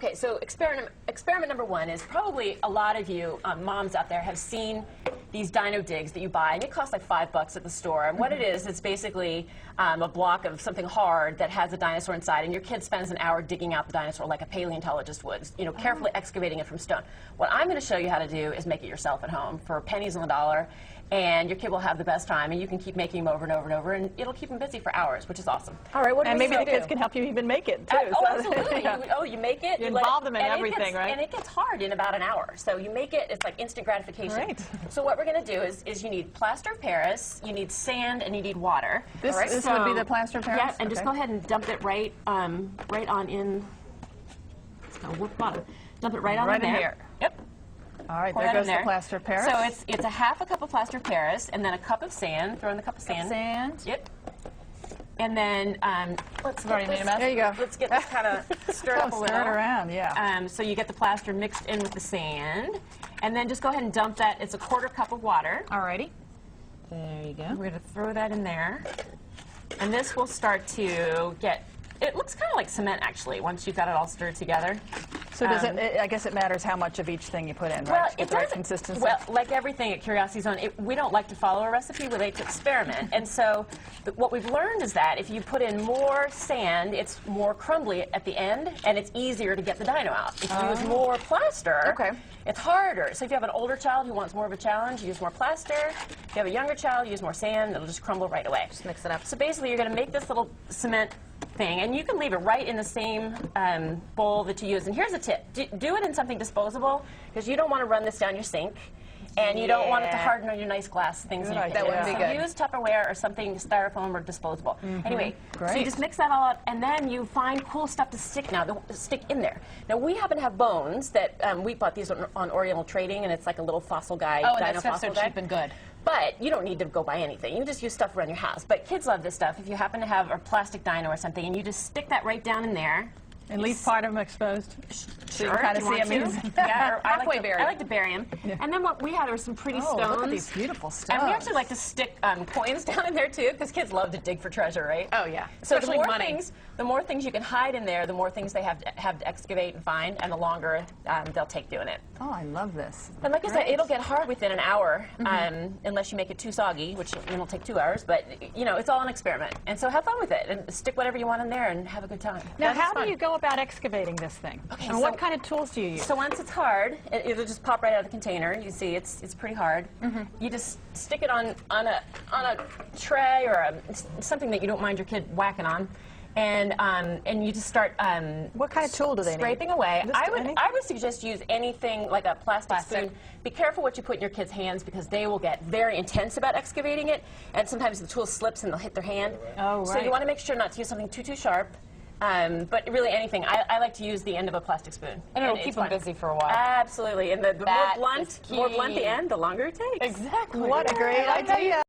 Okay, so experiment number one is probably a lot of you moms out there have seen these dino digs that you buy, and it costs like $5 at the store. And what it is, it's basically a block of something hard that has a dinosaur inside, and your kid spends an hour digging out the dinosaur like a paleontologist would, carefully excavating it from stone. What I'm going to show you how to do is make it yourself at home for pennies on the dollar, and your kid will have the best time, and you can keep making them over and over and over, and it'll keep them busy for hours, which is awesome. All right, what do we maybe the do? kids can help you even make it, too. Oh, absolutely. You make it. You involve them in everything, right? And it gets hard in about an hour. So you make it, it's like instant gratification. Right. So what we're going to do is you need plaster of Paris, you need sand, and you need water. This would be the plaster of Paris? Yeah, and just go ahead and dump it right on in, bottom. Dump it right on in there. Here. Yep. All right, there goes the plaster of Paris. So it's a half a cup of plaster of Paris, and then a cup of sand. Throw in the cup of sand. Yep. And then let's already made a mess. There you go. Let's get this kind of stirred up a little. Stir it around, yeah. So you get the plaster mixed in with the sand, and then just go ahead and dump that. It's a quarter cup of water. Alrighty. There you go. We're going to throw that in there, and this will start to get. It looks kind of like cement, actually, once you've got it all stirred together. So does I guess it matters how much of each thing you put in, well, right? To get it the right doesn't. consistency? Well, like everything at Curiosity Zone, we don't like to follow a recipe. We like to experiment. And so what we've learned is that if you put in more sand, it's more crumbly at the end, and it's easier to get the dino out. If you use more plaster, it's harder. So if you have an older child who wants more of a challenge, you use more plaster. If you have a younger child, you use more sand. It'll just crumble right away. Just mix it up. So basically, you're going to make this little cement thing, and you can leave it right in the same bowl that you use. And here's a tip. Do it in something disposable, because you don't want to run this down your sink, and you don't want it to harden on your nice glass things in your kitchen. That wouldn't be good. Use Tupperware or something styrofoam or disposable. Anyway, so you Great. just mix that all up, and then you find cool stuff to stick stick in there. Now, we happen to have bones that we bought these on Oriental Trading, and it's like a little fossil guy, Oh, and dino that stuff's so fossil guy. cheap and good. But you don't need to go buy anything. You can just use stuff around your house. But kids love this stuff. If you happen to have a plastic dino or something, and you just stick that right down in there. And leave part of them exposed. So you can kind of see them them. Yeah, or halfway buried. I like to bury them. And then what we had were some pretty stones. Look at these beautiful stones. And we actually like to stick coins down in there too, because kids love to dig for treasure, right? Oh yeah, So especially money. The more things you can hide in there, the more things they have to excavate and find, and the longer they'll take doing it. Oh, I love this. And like I said, it'll get hard within an hour, unless you make it too soggy, which it'll take 2 hours. But it's all an experiment, and so have fun with it, and stick whatever you want in there, and have a good time. Now, how do you go about excavating this thing? Okay, and what kind of tools do you use? So once it's hard, it'll just pop right out of the container. You see, it's pretty hard. You just stick it on a tray or something that you don't mind your kid whacking on, and you just start. What kind of tool do they need? Scraping away. Just I would suggest use anything like a plastic spoon. Be careful what you put in your kids' hands, because they will get very intense about excavating it, and sometimes the tool slips and they'll hit their hand. Oh, right. So you want to make sure not to use something too sharp. But really anything. I like to use the end of a plastic spoon. And it'll keep them busy for a while. Absolutely. And the more blunt the end, the longer it takes. Exactly. What a great idea.